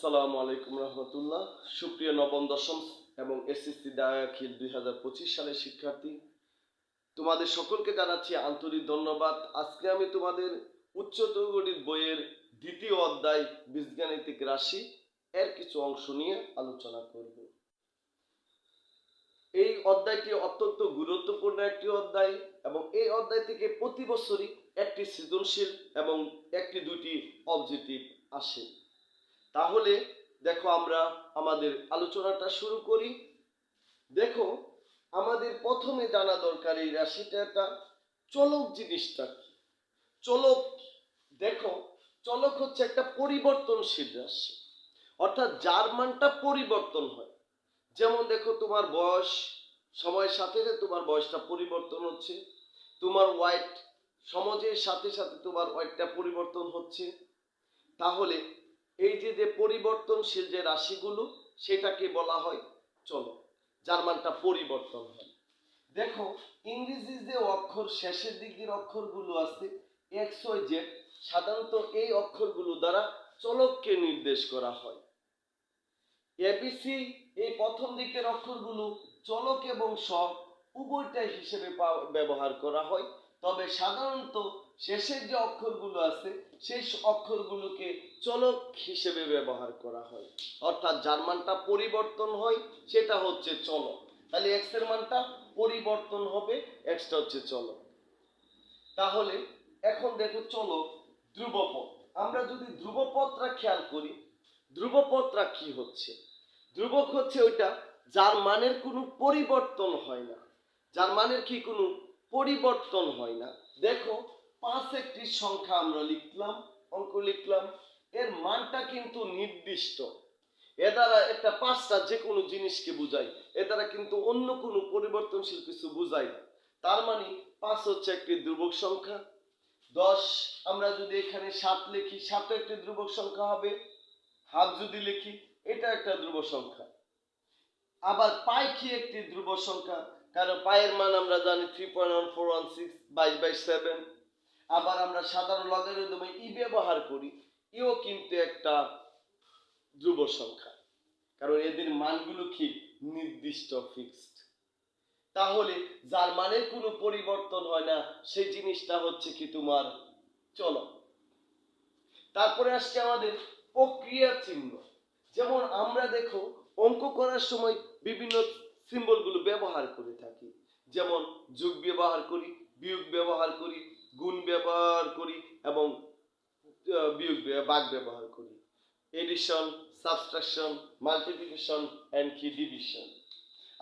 আসসালামু আলাইকুম রহমতুল্লাহ। সুপ্রিয় নবম দশম এবং এসএসসি দাখিল 2025 সালের শিক্ষার্থী, তোমাদের সকলকে জানাচ্ছি আন্তরিক ধন্যবাদ। আজকে আমি তোমাদের উচ্চতর গণিত বইয়ের দ্বিতীয় অধ্যায় বীজগাণিতিক রাশি এর কিছু অংশ নিয়ে আলোচনা করব। এই অধ্যায়টি অত্যন্ত গুরুত্বপূর্ণ একটি অধ্যায় এবং এই অধ্যায় থেকে প্রতি বছরই একটি সৃজনশীল এবং একটি দুটি অবজেক্টিভ আসে। তাহলে দেখো, আমরা আমাদের আলোচনাটা শুরু করি। দেখো, আমাদের প্রথমে জানা দরকার এই রাশিটা একটা চলক জিনিসটা কি। চলক, দেখো, চলক হচ্ছে একটা পরিবর্তনশীল রাশি, অর্থাৎ যার মানটা পরিবর্তন হয়। যেমন দেখো, তোমার বয়স, সময়ের সাথে সাথে তোমার বয়সটা পরিবর্তন হচ্ছে, তোমার ওয়েট, সমাজের সাথে সাথে তোমার ওয়েটটা পরিবর্তন হচ্ছে। তাহলে এই যে পরিবর্তনশীল যে রাশিগুলো, সেটাকে বলা হয় চলক, যার মানটা পরিবর্তন হয়। দেখো, ইংরেজি যে অক্ষর শেষের দিকের অক্ষরগুলো আছে এক্স ওয়াই জেড, সাধারণত এই অক্ষরগুলো দ্বারা চলককে নির্দেশ করা হয়। এবিসি এই প্রথম দিকের অক্ষরগুলো চলক এবং সব উভয়টাই হিসেবে ব্যবহার করা হয়, তবে সাধারণত শেষের যে অক্ষরগুলো আছে সেই অক্ষরগুলোকে চলক হিসেবে ব্যবহার করা হয়, অর্থাৎ যার মানটা পরিবর্তন হয় সেটা হচ্ছে চলক। তাহলে এক্স এর মানটা পরিবর্তন হবে, এক্সটা হচ্ছে চলক। তাহলে এখন দেখো, চলক ধ্রুবপদ। আমরা যদি ধ্রুবপদটা খেয়াল করি, ধ্রুবপদটা কি হচ্ছে? ধ্রুবক হচ্ছে ওইটা যার মানের কোনো পরিবর্তন হয় না, যার মানের কি কোনো পরিবর্তন হয় না। দেখো, 5 একটি সংখ্যা আমরা লিখলাম, অঙ্ক লিখলাম, এর মানটা কিন্তু নির্দিষ্ট। এ দ্বারা একটা 5টা যে কোনো জিনিসকে বোঝায়, এ দ্বারা কিন্তু অন্য কোনো পরিবর্তনশীল কিছু বোঝায় না। তার মানে 5 হচ্ছে একটি ধ্রুবক সংখ্যা। 10 আমরা যদি এখানে 7 লিখি, 7 একটি ধ্রুবক সংখ্যা হবে। হাফ যদি লিখি, এটা একটা ধ্রুব সংখ্যা। আবার পাই কি একটি ধ্রুব সংখ্যা, কারণ পায়ের মান আমরা জানি 3.1416 22/7। আবার আমরা সাধারণ লগারিদমে ই ব্যবহার করি, ইও কিন্তু একটা ধ্রুব সংখ্যা, কারণ এদের মানগুলো কি নির্দিষ্ট, ফিক্সড। তাহলে যার মানের কোনো পরিবর্তন হয় না সেই জিনিসটা হচ্ছে কি তোমার চলক। তারপরে আসছে আমাদের প্রক্রিয়া চিহ্ন। যেমন আমরা দেখো, অঙ্ক করার সময় বিভিন্ন সিম্বলগুলো ব্যবহার করে থাকি, যেমন যোগ ব্যবহার করি, বিয়োগ ব্যবহার করি, গুণ ব্যবহার করি এবং বিয়োগ ভাগ ব্যবহার করি। এডিশন, সাবট্রাকশন, মাল্টিপ্লিকেশন এন্ড কি ডিভিশন।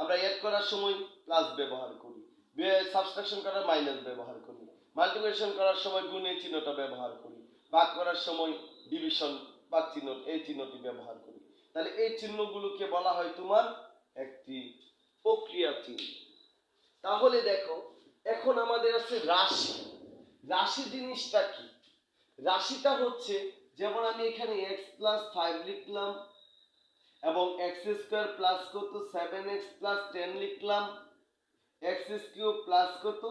আমরা এড করার সময় প্লাস ব্যবহার করি, সাবট্রাকশন করার মাইনাস ব্যবহার করি, মাল্টিপ্লিকেশন করার সময় গুণের চিহ্নটা ব্যবহার করি, ভাগ করার সময় ডিভিশন ভাগ চিহ্ন এই চিহ্নটি ব্যবহার করি। তাহলে এই চিহ্নগুলোকে বলা হয় তোমার একটি প্রক্রিয়া চিহ্ন। তাহলে দেখো, এখন আমাদের আছে রাশি। রাশি জিনিসটা কি? রাশিটা হচ্ছে, যেমন আমি এখানে x+5 লিখলাম এবং x² প্লাস কত 7x + 10 লিখলাম, x³ প্লাস কত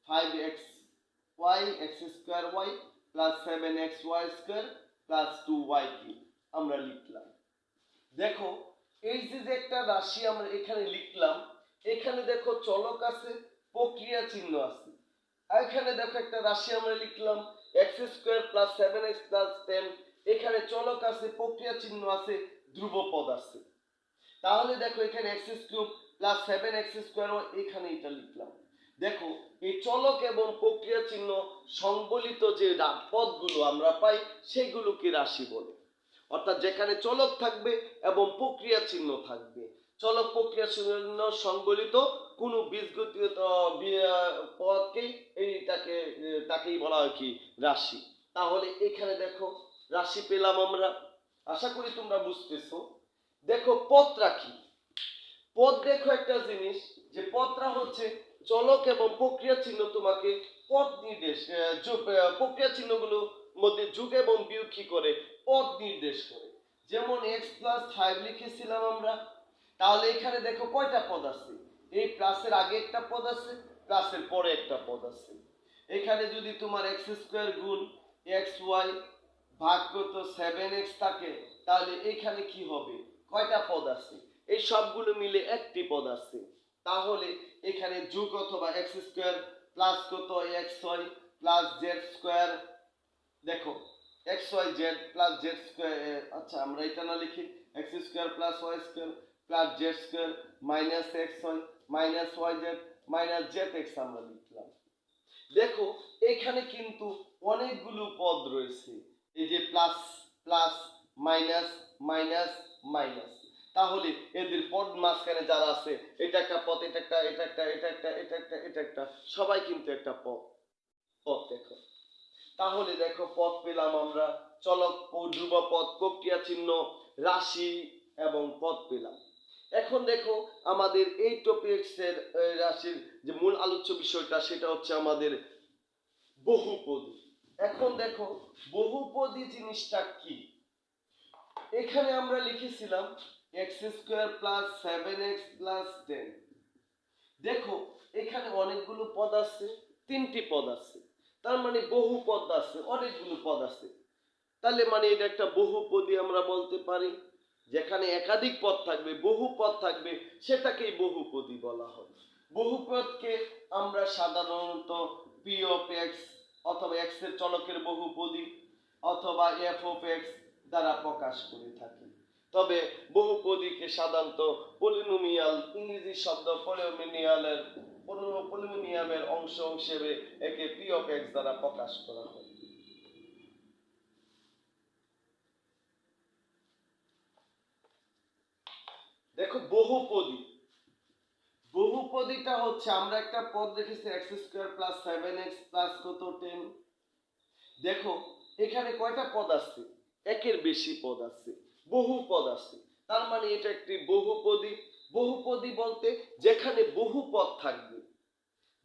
5xy x²y plus 7xy² plus 2y³ আমরা লিখলাম। দেখো, এই যে একটা রাশি আমরা এখানে লিখলাম, এখানে দেখো চলক আছে, প্রক্রিয়া চিহ্ন আছে। এখানে দেখো একটা রাশি আমরা লিখলাম x² প্লাস 7x প্লাস 10, এখানে চলক আছে, প্রক্রিয়া চিহ্ন আছে, ধ্রুবপদ আছে। তাহলে দেখো, এখানে x³ প্লাস 7x², এখানে এটা লিখলাম। দেখো, এই চলক এবং প্রক্রিয়া চিহ্ন সংবলিত যে পদগুলো আমরা পাই সেগুলোকে রাশি বলে, অর্থাৎ যেখানে চলক থাকবে এবং প্রক্রিয়া চিহ্ন থাকবে, চলক প্রক্রিয়া চিহ্ন সংবলিত কোনো বীজগণিত পদকেই তাকেই বলা হয় কি রাশি। তাহলে এখানে দেখো রাশি পেলাম আমরা, আশা করি তোমরা বুঝতেছো। দেখো, পদটা কি? পদ দেখো একটা জিনিস, যে পদটা হচ্ছে চলক এবং প্রক্রিয়া চিহ্ন তোমাকে পদ নির্দেশ, প্রক্রিয়া চিহ্নগুলো মধ্যে যোগ এবং বিয়োগ কি করে পদ নির্দেশ করে। যেমন x+5 লিখেছিলাম আমরা, তাহলে এখানে দেখো কয়টা পদ আছে, এই প্লাসের আগে একটা পদ আছে, প্লাসের পরে একটা পদ আছে। এখানে যদি তোমার x² গুণ xy ভাগ কত 7x থাকে, তাহলে এখানে কি হবে, কয়টা পদ আছে, এই সবগুলো মিলে একটি পদ আছে। তাহলে এখানে যোগ অথবা এক্স স্কোয়ার প্লাস কত x y plus z square, দেখো x y z plus z square, আচ্ছা আমরা এটা না লিখি, x square plus y square plus z square minus x y minus y z minus z x আমরা লিখলাম। দেখো এখানে কিন্তু অনেকগুলো পদ রয়েছে, এই যে plus plus minus minus minus, তাহলে এদের পদ মাঝখানে যারা আছে, এটা একটা পদ, এটা একটা, এটা একটা, এটা একটা, এটা একটা, এটা একটা, সবাই কিন্তু একটা পদ। পদ দেখো, তাহলে দেখো পদ পেলাম আমরা, চলক, ধ্রুবপদ, প্রক্রিয়া চিহ্ন, রাশি এবং পদ পেলাম। এখন দেখো আমাদের এই টপিক্সের রাশির যে মূল আলোচ্য বিষয়টা, সেটা হচ্ছে আমাদের বহুপদী। এখন দেখো বহুপদী জিনিসটা কি, এখানে আমরা লিখেছিলাম x square plus 7x plus 10। দেখো এখানে অনেকগুলো পদ আছে, 3টি পদ আছে, তার মানে বহু পদ আছে, অনেকগুলো পদ আছে, তাহলে মানে এটা একটা বহুপদী আমরা বলতে পারি। যেখানে একাধিক পদ থাকবে, বহু পদ থাকবে, সেটাকেই বহুপদী বলা হয়। বহুপদকে আমরা সাধারণত পি অফ এক্স অথবা এক্স এর চলকের বহুপদী অথবা এফ অফ এক্স দ্বারা প্রকাশ করে থাকি। তবে বহুপদীকে সাধারণত পলিনোমিয়াল, ইংরেজি শব্দ পলিনোমিয়ামের অংশ হিসেবে একে পি অফ এক্স দ্বারা প্রকাশ করা হয়। দেখো বহুপদী, বহুপদীটা হচ্ছে আমরা একটা পদ রেখেছি x square plus 7x plus কত 10। দেখো এখানে কয়টা পদ আছে, একের বেশি পদ আছে, বহু পদ আছে, তার মানে এটা একটি বহুপদী। বহুপদী বলতে যেখানে বহু পদ থাকবে,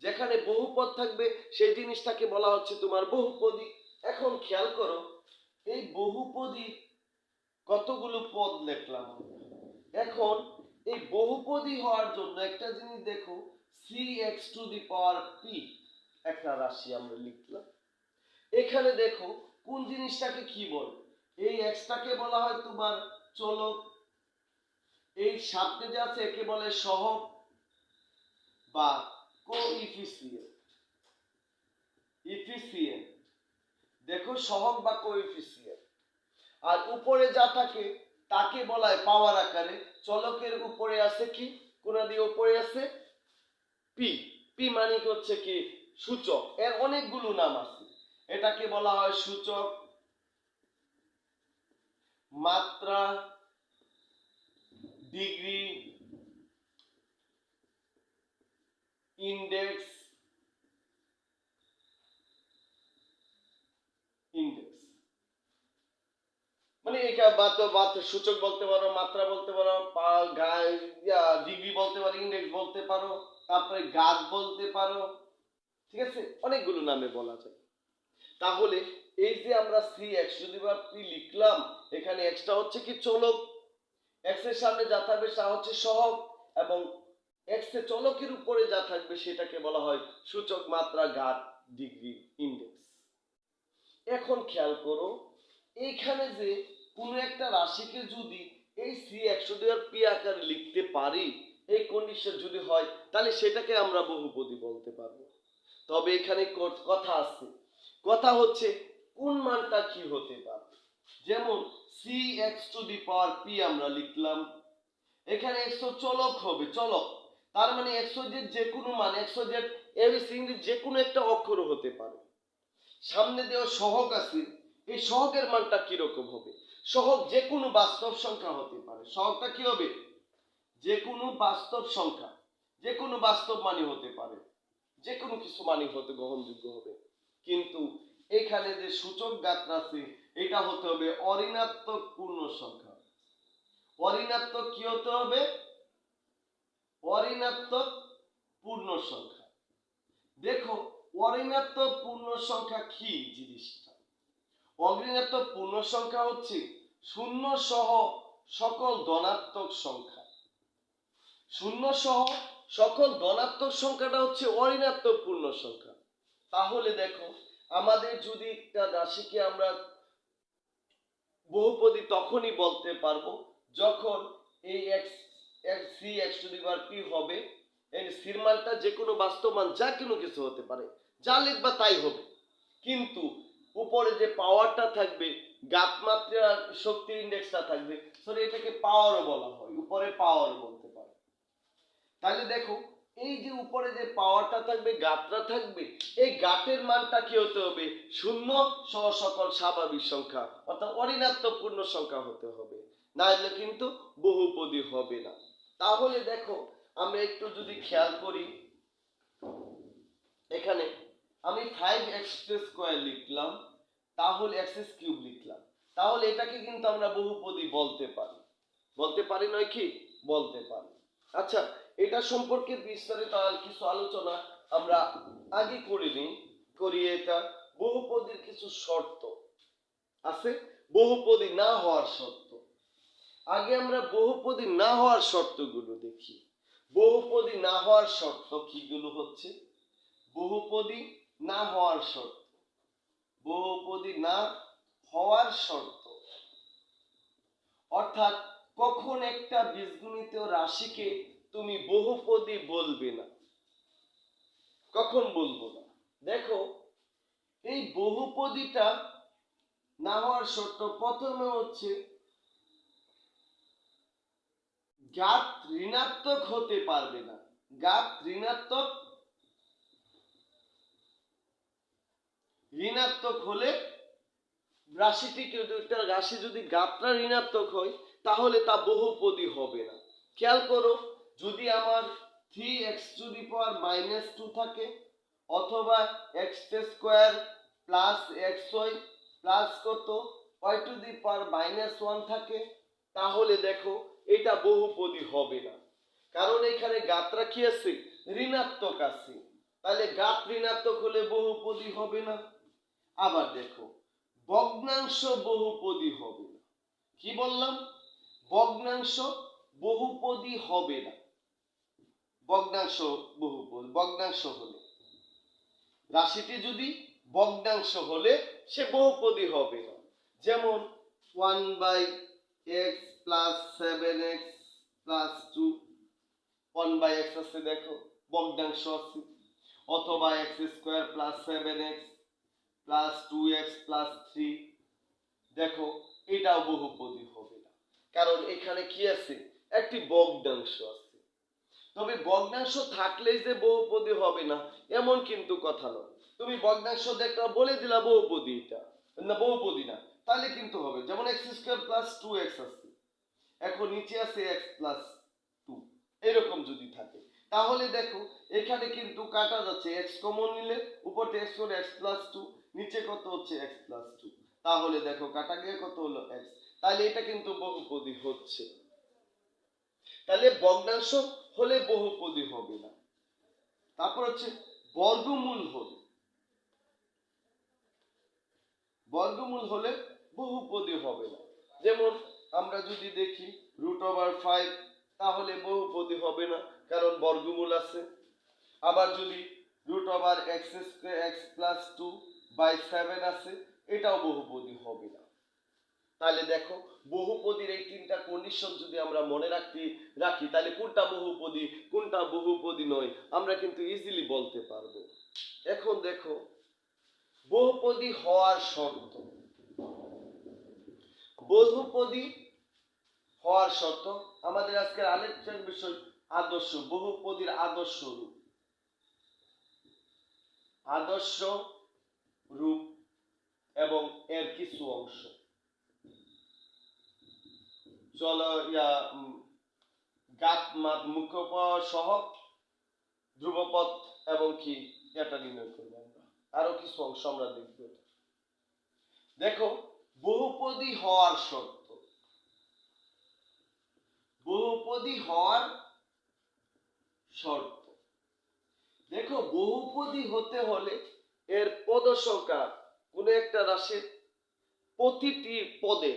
যেখানে বহু পদ থাকবে সেই জিনিসটাকে বলা হচ্ছে তোমার বহুপদী। এখন খেয়াল করো এই বহুপদী কতগুলো পদ লিখলাম। এখন এই বহুপদী হওয়ার জন্য একটা জিনিস দেখো, cx two the power p একটা রাশি আমরা লিখলাম। এখানে দেখো কোন জিনিসটাকে কি বলে, এই এক্সটাকে বলা হয় তোমার চলক, এই সামনে যে আছে একে বলে সহগ বা কোইফিসিয়েন্ট। ইফিসিয়েন্ট, দেখো সহগ বা কোইফিসিয়েন্ট। আর উপরে যা থাকে তাকে বলা হয় পাওয়ার আকারে। চলকের উপরে আছে কি, কোনা দিয়ে উপরে আছে পি, পি মানে হচ্ছে কি সূচক, এর অনেকগুলো নাম আছে, এটাকে বলা হয় সূচক, মাত্রা, ডিগ্রি, ইন্ডেক্স, ইন্ডেক্স মানে এটা সূচক বলতে পারো, মাত্রা বলতে পারো, ডিগ্রি বলতে পারো, ইন্ডেক্স বলতে পারো, তারপরে ঘাত বলতে পারো, ঠিক আছে, অনেকগুলো নামে বলা যায়। তাহলে এই যে আমরা সি এক্স যদি পি লিখলাম, এখানে এক্সটা হচ্ছে কি চলক, এক্স এর সামনে যা থাকবে তা হচ্ছে সহগ, এবং এক্স এর চলকের উপরে যা থাকবে সেটাকে বলা হয় সূচক, মাত্রা, ঘাত, ডিগ্রি, ইন্ডেক্স। এখন খেয়াল করো এইখানে যে কোনো একটা রাশিকে যদি এই সি একশো দেওয়ার পি আকারে লিখতে পারি, এই কন্ডিশন যদি হয়, তাহলে সেটাকে আমরা বহুপদী বলতে পারবো। তবে এখানে কথা আছে, কথা হচ্ছে কোন মানটা কি হতে পারে। যেমন C x to the power P আমরা লিখলাম, এখানে এক্স চলক হবে, চলক, তার মানে এক্স যে কোনো মান, এক্স জেড এবিসি যে কোনো একটা অক্ষর হতে পারে। সামনে দেওয়া সহগ আছে, এই সহগের মানটা কিরকম হবে, সহগ যে কোনো বাস্তব সংখ্যা হতে পারে। সহগটা কি হবে, যে কোনো বাস্তব সংখ্যা, যে কোনো বাস্তব মানই হতে পারে, যে কোনো কিছু মানই হতে গ্রহণযোগ্য হবে। কিন্তু এখানে যে সূচক গাত্র আছে এটা হতে হবে অঋণাত্মক পূর্ণ সংখ্যা। অঋণাত্মক কি হতে হবে, অঋণাত্মক পূর্ণ সংখ্যা। দেখো অঋণাত্মক পূর্ণ সংখ্যা কি জিনিসটা, অঋণাত্মক পূর্ণ সংখ্যা হচ্ছে শূন্য সহ সকল ধনাত্মক সংখ্যা। শূন্য সহ সকল ধনাত্মক সংখ্যাটা হচ্ছে অঋণাত্মক পূর্ণ সংখ্যা। তাহলে দেখো আমাদের যদি একটা রাশিকে আমরা বহুপদী তখনই বলতে পারবো যখন এই C x to the power P হবে, এই সির মানটা যে কোনো বাস্তব মান যা কোনো কিছু হতে পারে, যা লিখবা তাই হবে, কিন্তু উপরে যে পাওয়ারটা থাকবে, ঘাত মাত্রা শক্তির ইন্ডেক্সটা থাকবে, সরি এটাকে পাওয়ারও বলা হয়, উপরে পাওয়ার বলতে পারে। তাহলে দেখো এই যে উপরে যে পাওয়ারটা থাকবে, ঘাতটা থাকবে, এই ঘাতের মানটা কি হতে হবে? শূন্য সহ সকল স্বাভাবিক সংখ্যা, অর্থাৎ অঋণাত্মক পূর্ণ সংখ্যা হতে হবে, না হলে কিন্তু বহুপদী হবে না। তাহলে দেখো আমরা একটু যদি খেয়াল করি, এখানে আমি 5x² লিখলাম, তাহলে x³ লিখলাম, তাহলে এটাকে কিন্তু আমরা বহুপদী বলতে পারি নয় কি? বলতে পারি। আচ্ছা, এটা সম্পর্কে বিস্তারিত কিছু আলোচনা আমরা আগে করি। এটা বহুপদীর কিছু শর্ত আছে, বহুপদী না হওয়ার শর্ত। আগে আমরা বহুপদী না হওয়ার শর্তগুলো দেখি। বহুপদী না হওয়ার শর্ত কিগুলো হচ্ছে? বহুপদী না হওয়ার শর্ত, বহুপদী না হওয়ার শর্ত অর্থাৎ কখন একটা বীজগণিত রাশিকে তুমি বহুপদী বলবে না, কখন বলবো না। দেখো এই বহুপদীটা না হওয়ার শর্ত প্রথমে হচ্ছে ঘাত ঋণাত্মক হতে পারবে না। ঘাত ঋণাত্মক হলে রাশিটিকে, একটা রাশি যদি ঘাতটা ঋণাত্মক হয় তাহলে তা বহুপদী হবে না। খেয়াল করো, যদি আমার 3x⁻² থাকে অথবা x² প্লাস xy প্লাস কত y⁻⁻1 থাকে, তাহলে দেখো এটা বহুপদী হবে না, কারণ এখানে ঘাতটা কি আছে? ঋণাত্মক আছে। তাহলে ঘাত ঋণাত্মক হলে বহুপদী হবে না। আবার দেখো ভগ্নাংশ বহুপদী হবে না। কি বললাম? ভগ্নাংশ বহুপদী হবে না। ভগ্নাংশ হলে, রাশিটি যদি ভগ্নাংশ হলে সে বহুপদী হবে না। যেমন 1/x + 7x + 2, 1/x আছে, দেখো ভগ্নাংশ আছে, অথবা x² + 7x + 2x + 3, দেখো এটাও বহুপদী হবে না, কারণ এখানে কি আছে? একটি ভগ্নাংশ আছে। তবে ভগ্নাংশ থাকলেই যে বহুপদী হবে না এমন কিন্তু কথা নয়। তুমি ভগ্নাংশ দেখলা বলে দিলা বহুপদী, এটা না বহুপদী না, তাহলে কিন্তু হবে। যেমন x² + 2x আছে, এখন নিচে আছে x + 2, এরকম যদি থাকে তাহলে দেখো এখানে কিন্তু কাটা যাচ্ছে, x কমন নিলে উপর থেকে x করে x + 2, নিচে কত হচ্ছে x + 2, তাহলে দেখো কাটা গিয়ে কত হলো x, তাহলে এটা কিন্তু বহুপদী হচ্ছে। তাহলে ভগ্নাংশ হলে বহুপদী হবে না। তারপর হচ্ছে বর্গমূল হলে বহুপদী হবে না। যেমন আমরা যদি দেখি √5, তাহলে বহুপদী হবে না, কারণ বর্গমূল আছে। আবার যদি √x² + 2/7 আছে, এটাও বহুপদী হবে না। তাহলে দেখো বহুপদীর এই তিনটা কন্ডিশন যদি আমরা মনে রাখি তাহলে কোনটা বহুপদী কোনটা বহুপদী নয় আমরা কিন্তু ইজিলি বলতে পারবো। এখন দেখো বহুপদী হওয়ার শর্ত। বহুপদী হওয়ার শর্ত আমাদের আজকের আলোচনার বিষয় আদর্শ, বহুপদীর আদর্শ রূপ এবং এর কিছু অংশ। চলো ঘাত মাত মুখ্য সহ ধ্রুবপদ এবং কি এটা নির্ণয় করবো আমরা, আরো কিছু অংশ আমরা দেখবো। দেখো বহুপদী হওয়ার শর্ত, বহুপদী হওয়ার শর্ত। দেখো বহুপদী হতে হলে এর পদ সংখ্যা, কোন একটা রাশির প্রতিটি পদে,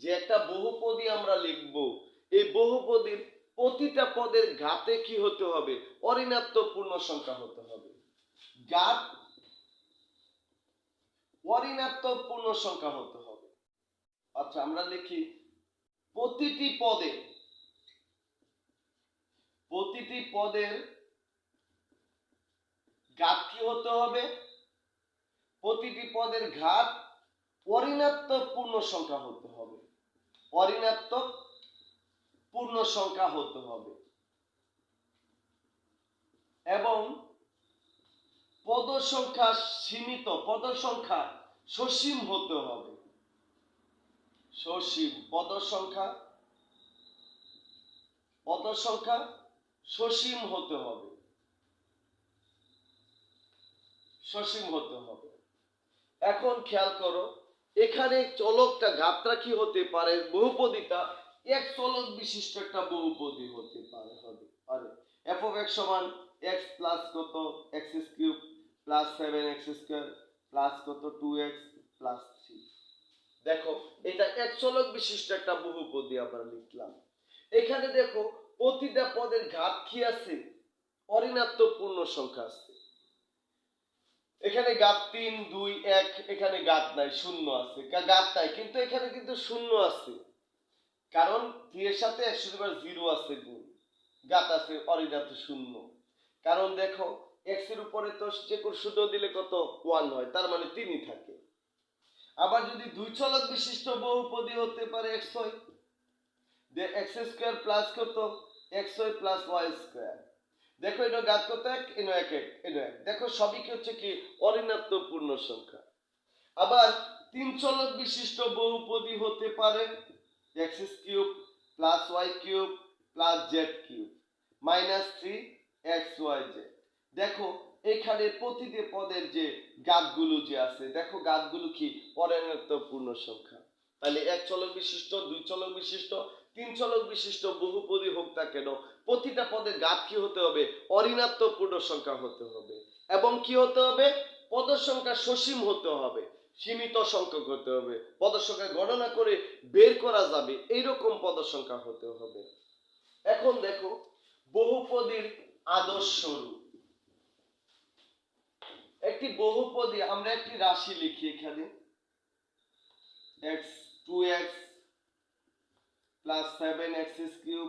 যে একটা বহুপদী আমরা লিখব, এই বহুপদীর প্রতিটা পদের ঘাতে কি হতে হবে? অঋণাত্মক পূর্ণ সংখ্যা হতে হবে। ঘাত অঋণাত্মক পূর্ণ সংখ্যা হতে হবে। আচ্ছা আমরা লিখি প্রতিটি পদের ঘাত কি হতে হবে? প্রতিটি পদের ঘাত অঋণাত্মক পূর্ণ সংখ্যা হতে হবে। অঋণাত্মক পূর্ণ সংখ্যা হতে হবে এবং পদ সংখ্যা সীমিত, পদ সংখ্যা সসীম হতে হবে। সসীম পদ সংখ্যা সসীম হতে হবে। সসীম হতে হবে। এখন খেয়াল করো, এখানে চলকটা ঘাতটা কি হতে পারে? বহুপদীটা এক চলক বিশিষ্ট একটা বহুপদী হতে পারে। এফ অফ এক্স সমান এক্স প্লাস কত x cube plus 7x square plus কত 2x প্লাস 3। দেখো এটা এক চলক বিশিষ্ট একটা বহুপদী আমরা লিখলাম। এখানে দেখো প্রতিটা পদের ঘাত কি আছে? অঋণাত্মক পূর্ণ সংখ্যা আছে। এখানে ঘাত 3 2 1, এখানে ঘাত নাই, শূন্য আছে। ঘাত নাই কিন্তু এখানে কিন্তু শূন্য আছে, কারণ 3 এর সাথে 100 আছে গুণ, ঘাত আছে অঋণাত্মক শূন্য। কারণ দেখো x এর উপরে তো যে কোন শূন্য দিলে কত 1 হয়, তার মানে 3ই থাকে। আবার যদি দুই চলক বিশিষ্ট বহুপদী হতে পারে x হয়, যে x স্কয়ার প্লাস কত xy প্লাস y স্কয়ার। দেখো এটা ঘাত কত 1, এনো 1 এনো 1। দেখো সবই কি হচ্ছে কি অঋণাত্মক পূর্ণ সংখ্যা। আবার তিন চলক বিশিষ্ট বহুপদী হতে পারে x cube plus y cube plus z cube minus 3xyz। দেখো এখানে প্রতিটি পদের যে ঘাতগুলো যে আছে, দেখো ঘাতগুলো কি অঋণাত্মক পূর্ণ সংখ্যা। তাহলে এক চলক বিশিষ্ট, দুই চলক বিশিষ্ট, তিন চলক বিশিষ্ট বহুপদী হোক না কেন, প্রতিটা পদের ঘাত কি হতে হবে? অঋণাত্মক পূর্ণ সংখ্যা হতে হবে। এবং কি হতে হবে? পদ সংখ্যা সসীম হতে হবে, সীমিত সংখ্যক হতে হবে। পদ সংখ্যা গণনা করে বের করা যাবে এইরকম পদ সংখ্যা হতে হবে। এখন দেখো বহুপদীর আদর্শ রূপ। একটি বহুপদী আমরা একটি রাশি লিখি এখানে x 2x plus 7x cube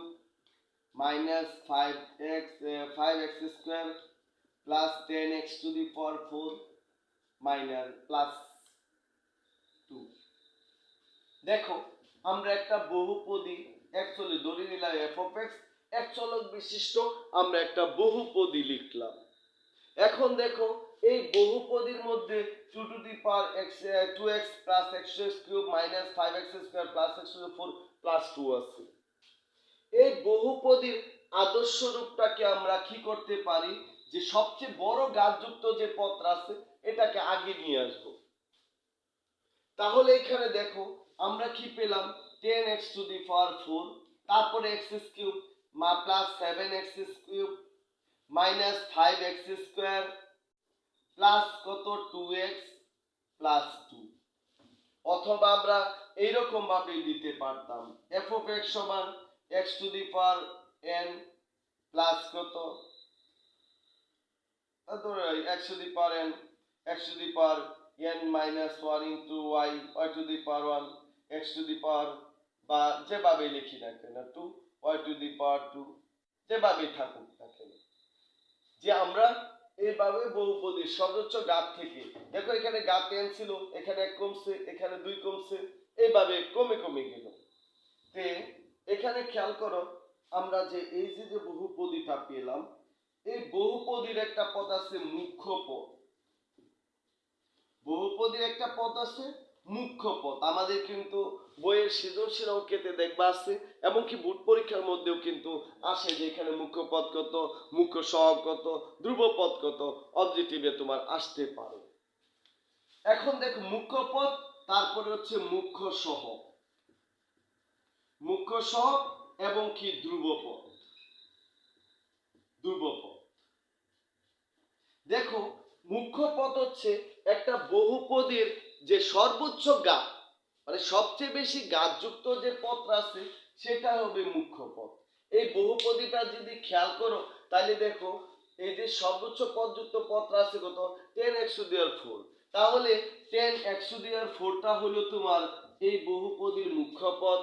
minus 5x square plus 10x two the power 4 minus plus 2। দেখো আমরা একটা বহুপদী অ্যাকচুয়ালি ধরে নিলাম f of x, এক চলক বিশিষ্ট আমরা একটা বহুপদী লিখলাম। এখন দেখো এই বহুপদীর মধ্যে 2 two the power x 2x plus x cube minus 5x square plus x to the 4 plus 2 আছে। এই বহুপদীর আদর্শ রূপটাকে আমরা কি করতে পারি? যে সবচেয়ে বড় ঘাতযুক্ত যে পদটা আছে এটাকে আগে নিয়ে আসব। তাহলে এখানে দেখো আমরা কি পেলাম? 10x টু দি পাওয়ার 4, তারপরে x cube plus 7x cube minus 5x square plus কত 2x প্লাস 2। অথবা আমরা এইরকম ভাবে দিতে পারতাম f of x সমান x to the power n plus কত x to the power n, x to the power n minus 1 into y, y to the power 1, x to the power, বা যেভাবে লিখি না কেন 2, y টু দি পাওয়ার 2, যেভাবে থাকুক না কেন, যে আমরা এইভাবে বহুপদীর সর্বোচ্চ ঘাত থেকে, দেখো এখানে ঘাত n ছিল, এখানে 1 কমছে, এখানে 2 কমছে, এইভাবে কমে কমে গেল। তে এখানে খেয়াল করো আমরা যে এই যে বহুপদীটা পেলাম, এই বহুপদীর একটা পদ আছে মুখ্য পদ। বহুপদীর একটা পদ আছে মুখ্য পদ। আমাদের কিন্তু বইয়ের সৃজনশীল অঙ্কেতে দেখবা আছে, এমনকি বোর্ড পরীক্ষার মধ্যেও কিন্তু আসে যে এখানে মুখ্য পদ কত, মুখ্য সহগ কত, ধ্রুব পদ কত, অবজেক্টিভে তোমার আসতে পারে। এখন দেখো মুখ্য পদ, তারপরে হচ্ছে মুখ্য সহগ, মুখ্য সহগ এবং কি ধ্রুব পদ। দেখো মুখ্য পদ হচ্ছে একটা বহুপদীর যে সর্বোচ্চ ঘাত, মানে সবচেয়ে বেশি ঘাতযুক্ত যে পদটা আছে সেটা হবে মুখ্য পদ। এই বহুপদীটা যদি খেয়াল করো তাহলে দেখো এই যে সর্বোচ্চ পদযুক্ত পদটা আছে কত 10x টু দি পাওয়ার 4, তাহলে 10x টু দি পাওয়ার 4টা হলো তোমার এই বহুপদীর মুখ্য পদ।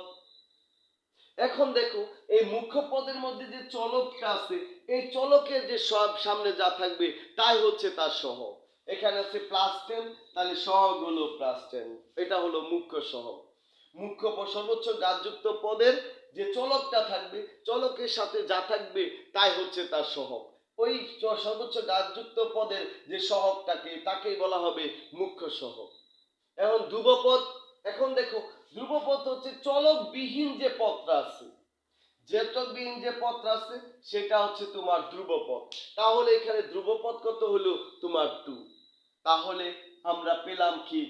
এখন দেখো এই মুখ্য পদের মধ্যে যে চলকটা আছে, এই চলকের যে সব সামনে যা থাকবে তাই হচ্ছে তার সহগ। এখানে আছে +10, তাহলে সহগ হলো +10, এটা হলো মুখ্য সহগ। মুখ্য সর্বোচ্চ ঘাতযুক্ত পদের যে চলকটা থাকবে, চলকের সাথে যা থাকবে তাই হচ্ছে তার সহগ। ওই সর্বোচ্চ ঘাতযুক্ত পদের যে সহগটাকে তাকেই বলা হবে মুখ্য সহগ। এখন ধ্রুবপদ। এখন দেখো ধ্রুবপদ হচ্ছে চলকবিহীন যে পদটা আছে, চলকবিহীন যে পদটা আছে সেটা হচ্ছে তোমার ধ্রুবপদ। তাহলে এখানে ধ্রুবপদ কত হলো তোমার 2। তাহলে আমরা পেলাম কি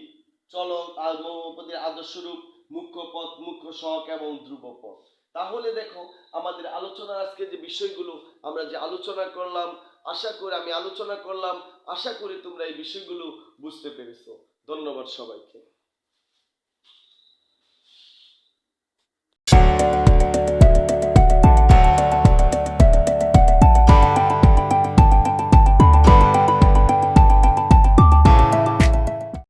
চলক আর বহুপদীর আদর্শ রূপ, মুখ্য পদ, মুখ্য সহগ এবং ধ্রুবপদ। তাহলে দেখো আমাদের আলোচনার আজকে যে বিষয়গুলো আমরা যে আলোচনা করলাম, আশা করি তোমরা এই বিষয়গুলো বুঝতে পেরেছো। ধন্যবাদ সবাইকে।